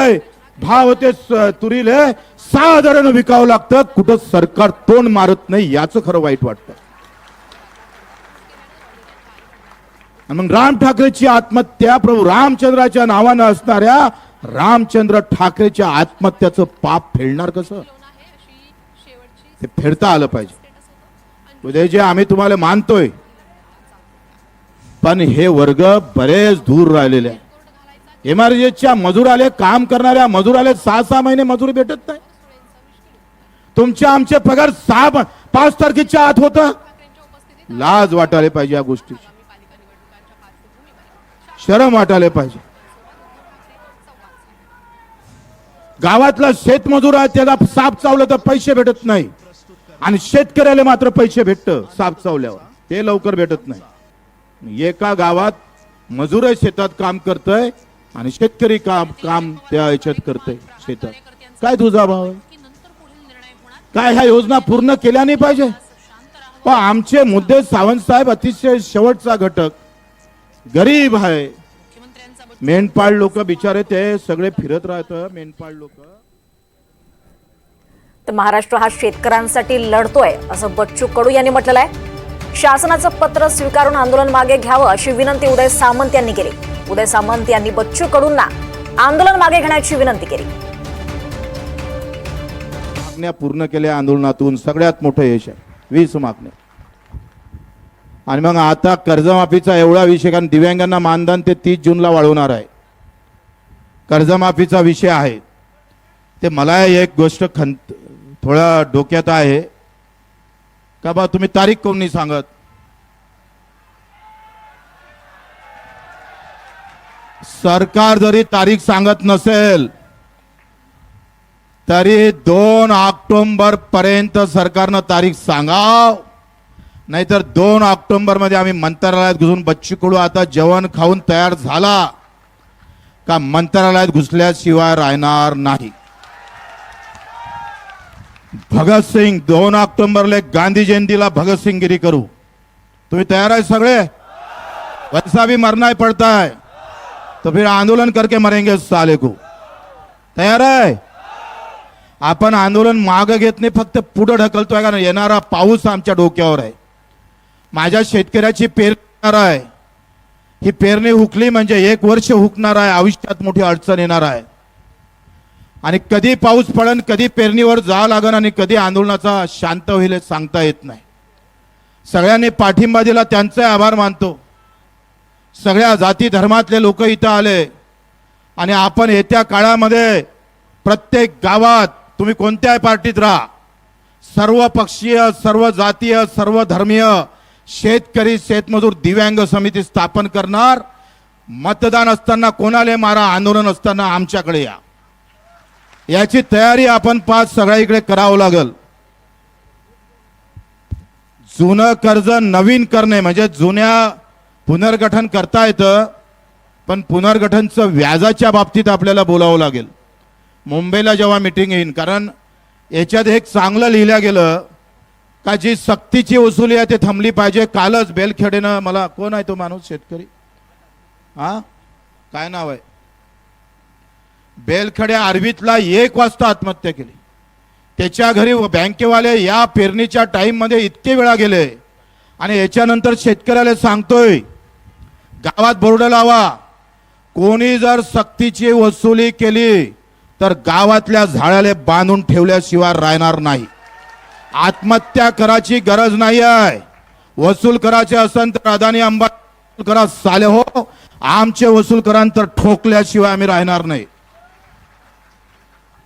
काय भाव ते तुरीले 6,000 विकावं लागतं, कुठं सरकार तोंड मारत नाही, याचं खरं वाईट वाटतं. मग राम ठाकरेची आत्महत्या प्रभू रामचंद्राच्या नावानं असणाऱ्या रामचंद्र ठाकरेच्या आत्महत्याचं पाप फेडणार कसं? ते फेडता आलं पाहिजे. उदयजी आम्ही तुम्हाला मानतोय, पण हे वर्ग बरेच दूर राहिलेले आहे. एमआरजेच्या मजूर आले, काम करणाऱ्या मजूर आले, 6-6 महिने मजुरी भेटत नाही. तुमच्या आमचे पगार 5 तारखेच्या आत होतं. लाज वाटायला पाहिजे या गोष्टीची, शरम वाटायला पाहिजे. गावातला शेतमजूर आहे त्याला साप चावलं तर पैसे भेटत नाही, आणि शेतकऱ्याला मात्र पैसे भेटतं साप चावल्यावर, ते लवकर भेटत नाही. एका गावात मजूर शेतात काम करतोय आणि शेतकरी काम त्या ह्याच्यात करतोय शेतात. काय तुझा भाव आहे? काय ह्या योजना पूर्ण केल्या नाही पाहिजे? पण आमचे मुद्दे सावंत साहेब अतिशय शेवटचा घटक, गरीब आहे. मेंढपाळ लोक बिचारे ते सगळे फिरत राहतं, मेंढपाळ लोक. तर महाराष्ट्र हा शेतकऱ्यांसाठी लढतोय असं बच्चू कडू यांनी म्हटलेलं आहे. शासनाचं पत्र स्वीकारून आंदोलन मागे घ्यावं अशी विनंती उदय सामंत यांनी केली. उदय सामंत यांनी बच्चू कडूंना आंदोलन मागे घेण्याची विनंती केली. मागण्या पूर्ण केल्या आंदोलनातून, सगळ्यात मोठं यश आहे 20 मागण्या. आणि मग आता कर्जमाफीचा एवढा विषय, कारण दिव्यांगांना मानधन ते 30 जूनला वाढवणार आहे. कर्जमाफीचा विषय आहे ते. मला एक गोष्ट थोडा डोक्यात आहे का बा, तुम्ही तारीख कोण नाही सांगत? सरकार जरी तारीख सांगत नसेल तरी 2 ऑक्टोबर पर्यंत सरकारनं तारीख सांगाव, नाहीतर 2 ऑक्टोबर मध्ये आम्ही मंत्रालयात घुसून, बच्चू कडू आता जेवण खाऊन तयार झाला का मंत्रालयात घुसल्याशिवाय राहणार नाही. भगतसिंग 2 ऑक्टोबरला गांधी जयंतीला भगतसिंगगिरी करू. तुम्ही तयार आहे सगळे? वैसा भी मरना ही पड़ता है तो फिर आंदोलन करके मरेंगे साले को. तयार आहे? आपण आंदोलन मागे घेत नाही, फक्त पुढे ढकलतोय. कारण येणारा पाऊस आमच्या डोक्यावर आहे. माझ्या शेतकऱ्याची पेरणी आहे, ही पेरणी हुकली म्हणजे 1 वर्ष हुकणार आहे, आयुष्यात मोठी अडचण येणार आहे. आणि कधी पाऊस पडन, कधी पेरणीवर जावं लागन आणि कधी आंदोलनाचा शांत होईल सांगता येत नाही. सगळ्यांनी पाठिंबा दिला, त्यांचे आभार मानतो. सगळ्या जाती धर्मातले लोक इथं आले आणि आपण येत्या काळामध्ये प्रत्येक गावात, तुम्ही कोणत्याही पार्टीत राहा, सर्व पक्षीय, सर्व जातीय, सर्व धर्मीय शेतकरी, शेतमजूर, दिव्यांग समिती स्थापन करणार. मतदान असताना कोणाला मारा, आंदोलन असताना आमच्याकडे या, याची तयारी आपण 5 सगळ्या इकडे करावं लागेल. जुनं कर्ज नवीन करणे म्हणजे जुन्या पुनर्गठन करता येतं, पण पुनर्गठनचं व्याजाच्या बाबतीत आपल्याला बोलावं लागेल. मुंबईला जेव्हा मीटिंग येईल, कारण याच्यात एक चांगलं लिहिलं गेलं का जी सक्तीची वसुली आहे ते थांबली पाहिजे. कालच बेलखेडेनं, मला कोण आहे तो माणूस शेतकरी, काय नाव आहे, बेलखेडे आर्वीतला 1 वाजता आत्महत्या केली. त्याच्या घरी बँकेवाले या पेरणीच्या टाइम मध्ये इतके वेळा गेले. आणि याच्यानंतर शेतकऱ्याला सांगतोय गावात बोर्ड लावा, कोणी जर सक्तीची वसुली केली तर गावातल्या झाडाला बांधून ठेवल्याशिवाय राहणार नाही. आत्महत्या करायची गरज नाही आहे. वसूल करायचे असेल तर अदानी अंबानी करा साले हो, आमचे वसूल करांतर ठोकल्याशिवाय आम्ही राहणार नाही.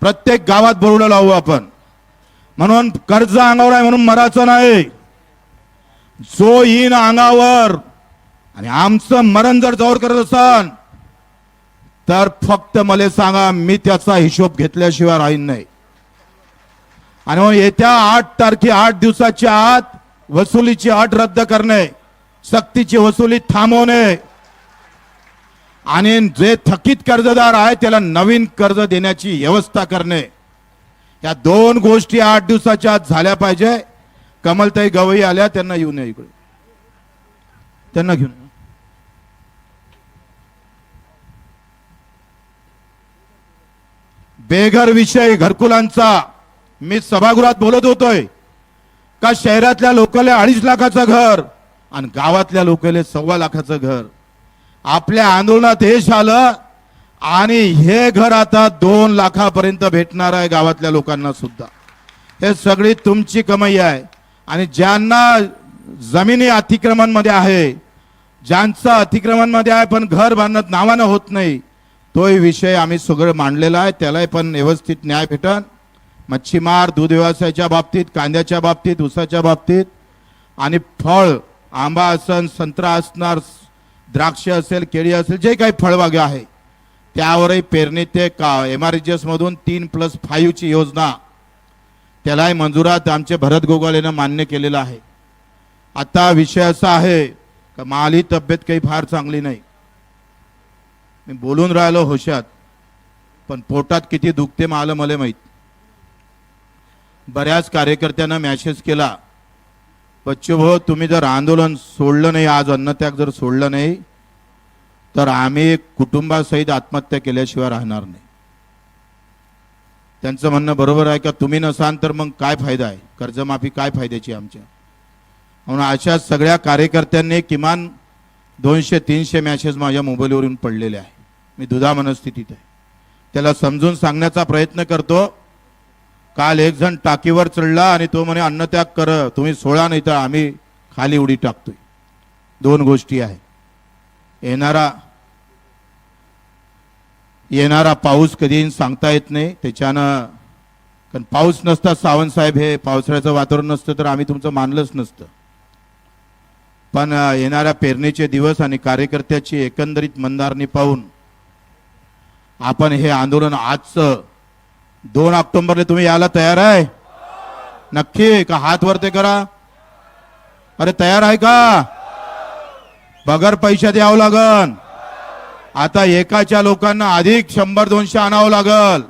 प्रत्येक गावात बोर्ड लावू आपण. म्हणून कर्ज अंगावर आहे म्हणून मरायचं नाही. जो येईन अंगावर आणि आमचं मरण जर जवळ करत असाल तर फक्त मला सांगा, मी त्याचा हिशोब घेतल्याशिवाय राहीन नाही. आणि मग येत्या 8 दिवसाच्या आत वसुलीची अट रद्द करणे, सक्तीची वसुली थांबवणे आणि जे थकीत कर्जदार आहे त्याला नवीन कर्ज देण्याची व्यवस्था करणे, या 2 गोष्टी 8 दिवसाच्या आत झाल्या पाहिजे. कमलताई गवई आल्या, त्यांना येऊन या इकडे, त्यांना घेऊन. बेघर विषय घरकुलांचा मी सभागृहात बोलत होतोय का शहरातल्या लोकांना 2.5 लाखाचं घर आणि गावातल्या लोकांना 1.25 लाखाचं घर. आपल्या आंदोलनात यश आलं आणि हे घर आता 2 लाखापर्यंत भेटणार आहे गावातल्या लोकांना सुद्धा. हे सगळी तुमची कमाई आहे. आणि ज्यांना जमिनी अतिक्रमण मध्ये आहे, ज्यांचं अतिक्रमण मध्ये आहे पण घर बांधत नावानं होत नाही, तोही विषय आम्ही सगळं मांडलेला आहे. त्यालाही पण व्यवस्थित न्याय भेटन. मच्छीमार, दूध व्यवसायाच्या बाबतीत, कांद्याच्या बाबतीत, ऊसाच्या बाबतीत आणि फळ, आंबा असेल, संत्रा असणार, द्राक्ष असेल, केळी असेल, जे काही फळबागे आहे त्यावरही पेरणी ते का MRGS मधून 3+5 ची योजना त्यालाही मंजुरात आमचे भरत गोगाल यांना मान्य केलेलं आहे. आता विषय असा आहे का माझी तब्येत काही फार चांगली नाही. मी बोलून राहिलो होशात, पण पोटात किती दुखते मला माहीत. बऱ्याच कार्यकर्त्यांना मेसेज केला, बच्चू भाऊ तुम्ही जर आंदोलन सोडलं नाही, आज अन्नत्याग जर सोडलं नाही तर आम्ही कुटुंबासहित आत्महत्या केल्याशिवाय राहणार नाही. त्यांचं म्हणणं बरोबर आहे का, तुम्ही नसाल तर मग काय फायदा आहे, कर्जमाफी काय फायद्याची आमच्या. म्हणून अशा सगळ्या कार्यकर्त्यांनी किमान 200-300 मेसेज माझ्या मोबाईलवरून पडलेले आहे. मी दुधा मनस्थितीत आहे, त्याला समजून सांगण्याचा प्रयत्न करतो. काल एक जण टाकीवर चढला आणि तो म्हणे अन्नत्याग कर, तुम्ही सोडा नाही तर आम्ही खाली उडी टाकतोय. 2 गोष्टी आहे. येणारा पाऊस कधी येईन सांगता येत नाही. त्याच्यानं कारण पाऊस नसता सावंत साहेब, हे पावसाळ्याचं वातावरण नसतं तर आम्ही तुमचं मानलंच नसतं. पण येणाऱ्या पेरणीचे दिवस आणि कार्यकर्त्याची एकंदरीत मंदारणी पाहून आपण हे आंदोलन आजचं 2 ऑक्टोबरला तुम्ही यायला तयार आहे नक्की का? हात वरते करा. अरे तयार आहे का? बगर पैशात यावं लागन. आता एकाच्या लोकांना अधिक 100-200 आणावं लागल.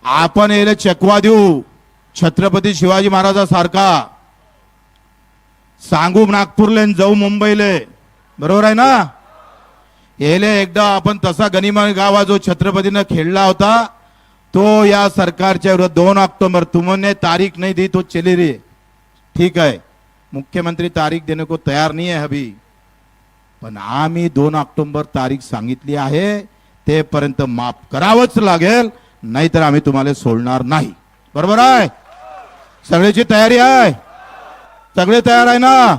आपण याला चकवा देऊ छत्रपती शिवाजी महाराजासारखा. सांगू नागपूरले जाऊ मुंबईले, बरोबर आहे ना. याले एकदा आपण तसा गनिमा गावा जो छत्रपतीनं खेळला होता तो या सरकारच्या विरोधात 2 ऑक्टोबर तुमने तारीख नहीं दी तो चली रही. ठीक है, मुख्यमंत्री तारीख देने को तयार नहीं है अभी, पण आम्ही 2 ऑक्टोबर तारीख सांगितली आहे. ते पर्यंत माफ करावंच लागेल, नाहीतर आम्ही तुम्हाला सोडणार नाही. बरोबर आहे? सगळ्याची तयारी आहे? सगळे तयार आहे ना?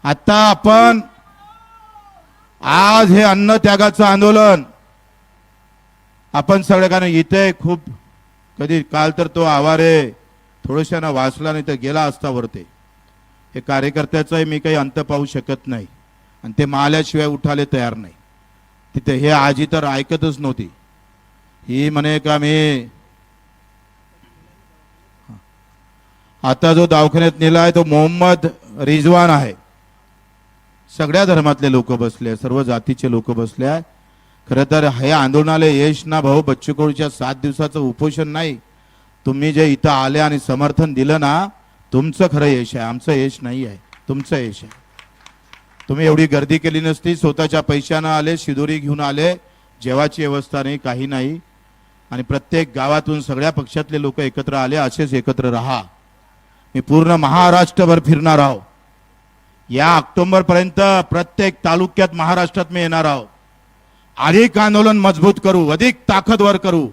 आता आपण आज हे अन्न त्यागाचं आंदोलन आपण सगळ्यांना इथे खूप कधी काल तर तो आवारे थोडशाना वाचला नाही तर गेला असता वरते. हे कार्यकर्त्याचाही मी काही अंत पाहू शकत नाही आणि ते माल्याशिवाय उठाले तयार नाही. तिथे हे आजी तर ऐकतच नव्हती. ही म्हणे का मी आता जो दवाखान्यात नेला आहे तो मोहम्मद रिजवान आहे. सगळ्या धर्मातले लोक बसले, सर्व जातीचे लोक बसले आहे. खरं तर हे आंदोलनाला यश ना भाऊ बच्चू कडूच्या 7 दिवसाचं उपोषण नाही. तुम्ही जे इथं आले आणि समर्थन दिलं ना, तुमचं खरं यश आहे, आमचं यश नाही आहे, तुमचं यश आहे. तुम्ही एवढी गर्दी केली नसती, स्वतःच्या पैशानं आले, शिदोरी घेऊन आले, जेवाची व्यवस्था नाही, काही नाही. आणि प्रत्येक गावातून सगळ्या पक्षातले लोक एकत्र आले. असेच एकत्र राहा. मी पूर्ण महाराष्ट्रभर फिरणार आहो. या ऑक्टोबर पर्यंत प्रत्येक तालुक्यात महाराष्ट्रात मी येणार आहो. अधिक आंदोलन मजबूत करू, अधिक ताकदवर करू.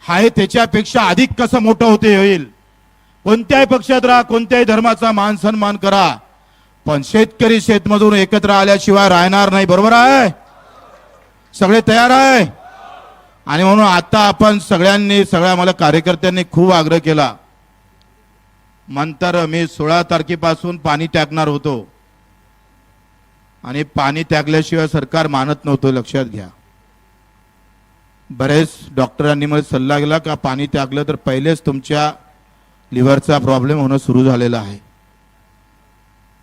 हाय त्याच्यापेक्षा अधिक कसं मोठं होते होईल. कोणत्याही पक्षात राहा, कोणत्याही धर्माचा मान सन्मान करा, पण शेतकरी शेतमजूर एकत्र आल्याशिवाय राहणार नाही. बरोबर आहे? सगळे तयार आहे? आणि म्हणून आता आपण सगळ्यांनी, सगळ्या मला कार्यकर्त्यांनी खूप आग्रह केला. नंतर मी 16 तारखेपासून पाणी टाकणार होतो आणि पाणी टाकल्याशिवाय सरकार मानत नव्हतं, लक्षात घ्या. बरेच डॉक्टरांनी मला सल्ला दिला का पाणी टाकलं तर पहिलेच तुमच्या लिव्हरचा प्रॉब्लेम होणं सुरू झालेला आहे,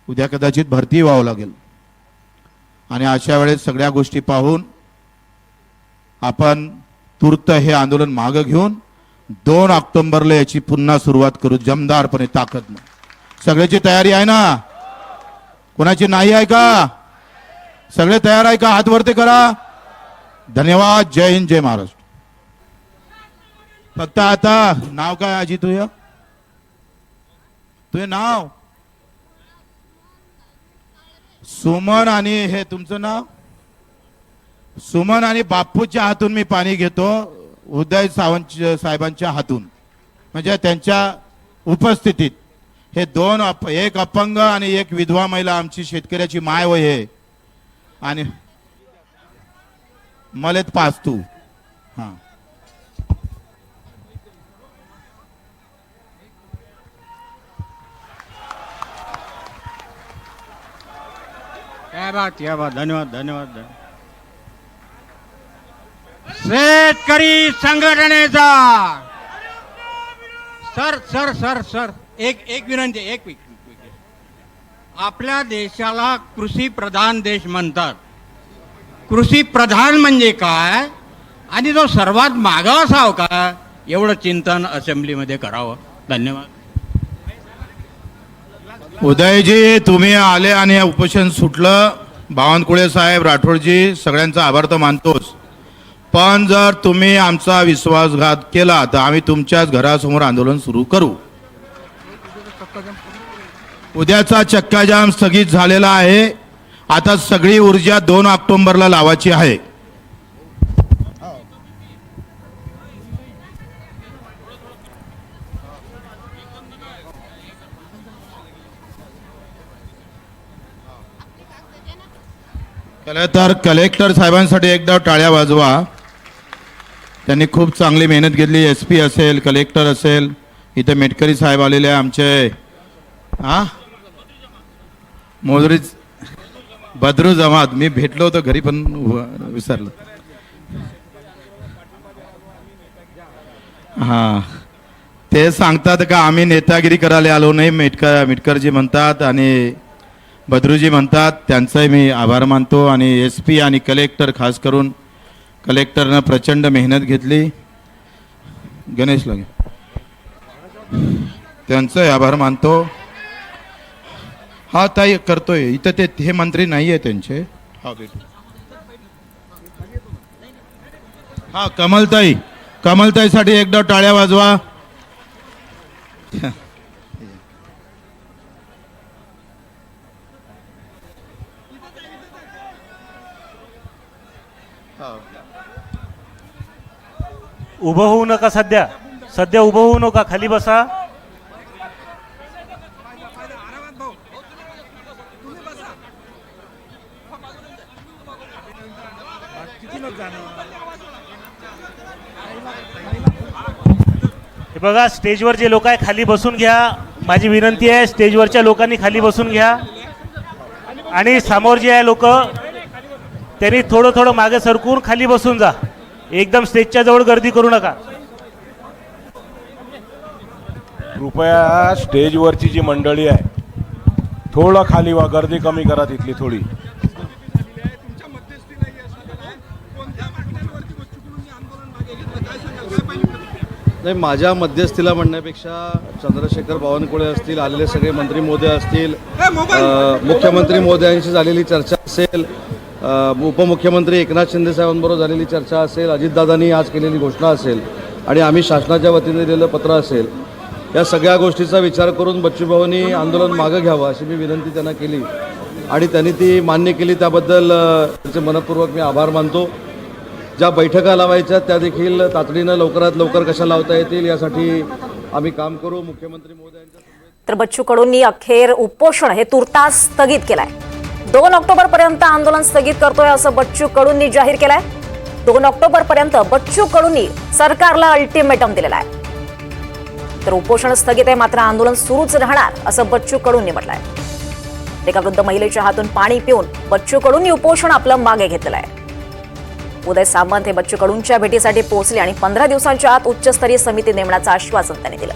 उद्या कदाचित भरती व्हावं लागेल. आणि अशा वेळेस सगळ्या गोष्टी पाहून आपण तूर्त हे आंदोलन मागे घेऊन 2 ऑक्टोबरला याची पुन्हा सुरुवात करू जमदारपणे, ताकदनं. सगळ्याची तयारी आहे ना? कोणाची नाही आहे का? सगळे तयार आहे का? हात वरती करा. धन्यवाद. जय हिंद, जय महाराष्ट्र. फक्त आता नाव काय आजी तुझं? तुझे नाव सुमन आणि हे तुमचं नाव सुमन आणि बापूच्या हातून मी पाणी घेतो उदय सावंत साहेबांच्या हातून, म्हणजे त्यांच्या उपस्थितीत. हे दोन एक अपंग आणि एक विधवा महिला आमची शेतकऱ्याची माय वय आहे. आणि मलेत पाच तू. हां क्या बात. धन्यवाद धन्यवाद. शेतकरी संघटनेचा सर सर सर सर एक विनंती. आपल्या देशाला कृषी प्रधान देश म्हणतात. कृषी प्रधान म्हणजे काय आणि जो सर्वात मागास असावा का, एवढं चिंतन असेंब्लीमध्ये करावं. धन्यवाद. उदयजी तुम्ही आले आणि हे उपोषण सुटलं. बावनकुळे साहेब, राठोडजी सगळ्यांचा आभार तर मानतोच, पण जर तुम्ही आमचा विश्वासघात केला तर आम्ही तुमच्याच घरासमोर आंदोलन सुरू करू. उद्याचा चक्काजाम स्थगित झालेला आहे. आता सगळी ऊर्जा 2 ऑक्टोबरला लावायची आहे. तर कलेक्टर साहेबांसाठी एकदा टाळ्या वाजवा. त्यांनी खूप चांगली मेहनत घेतली. SP असेल, कलेक्टर असेल, इथे मेटकरी साहेब आलेले आहे आमचे. मोजरी बद्रू जमात मी भेटलो होतो घरी पण विसरलो. हां ते सांगतात का आम्ही नेतागिरी करायला आलो नाही. मेटकरजी म्हणतात आणि बद्रूजी म्हणतात. त्यांचाही मी आभार मानतो. आणि SP आणि कलेक्टर, खास करून कलेक्टरनं प्रचंड मेहनत घेतली. गणेश लागे त्यांचाही आभार मानतो. हा ताई करतोय इथं. ते हे मंत्री नाही आहे त्यांचे. हा भेटू. हा कमलताईसाठी एकदा टाळ्या वाजवा. उभं होऊ नका. सध्या उभं होऊ नका. खाली बसा. हे बघा, स्टेजवर जे लोक आहे खाली बसून घ्या. माझी विनंती आहे, स्टेजवरच्या लोकांनी खाली बसून घ्या. आणि समोर जे आहे लोक त्यांनी थोडं मागे सरकून खाली बसून जा. एकदम स्टेजच्या जवळ गर्दी करू नका. कृपया स्टेजवरची जी मंडळी आहे थोडं खाली वा. गर्दी कमी करा तिथली थोडी. नाही, माझ्या मध्यस्थीला म्हणण्यापेक्षा चंद्रशेखर बावनकुळे असतील, आलेले सगळे मंत्री महोदय असतील, मुख्यमंत्री महोदयांशी झालेली चर्चा असेल, उपमुख्यमंत्री एकनाथ शिंदे साहेबांबरोबर झालेली चर्चा असेल, अजितदादांनी आज केलेली घोषणा असेल आणि आम्ही शासनाच्या वतीने दिलेलं पत्र असेल, या सगळ्या गोष्टीचा विचार करून बच्चूभाऊंनी आंदोलन मागं घ्यावं अशी मी विनंती त्यांना केली आणि त्यांनी ती मान्य केली. त्याबद्दल त्यांचे मनपूर्वक मी आभार मानतो. ज्या बैठका लावायच्या त्या देखील तातडीनं लवकरात लवकर कशा लावता येतील यासाठी आम्ही काम करू. मुख्यमंत्री महोदयांच्या तर बच्चू कडूंनी अखेर उपोषण हे तुर्तास स्थगित केलंय. 2 ऑक्टोबर पर्यंत आंदोलन स्थगित करतोय असं बच्चू कडूंनी जाहीर केलंय. 2 ऑक्टोबर पर्यंत बच्चू कडूंनी सरकारला अल्टिमेटम दिलेला आहे. तर उपोषण स्थगित आहे, मात्र आंदोलन सुरूच राहणार असं बच्चू कडूंनी म्हटलंय. एका वृद्ध महिलेच्या हातून पाणी पिऊन बच्चू कडूंनी उपोषण आपलं मागे घेतलेलं आहे. उदय सामंत हे बच्चू कडूंच्या भेटीसाठी पोहोचले आणि 15 दिवसांच्या आत उच्चस्तरीय समिती नेमण्याचं आश्वासन त्यांनी दिलं.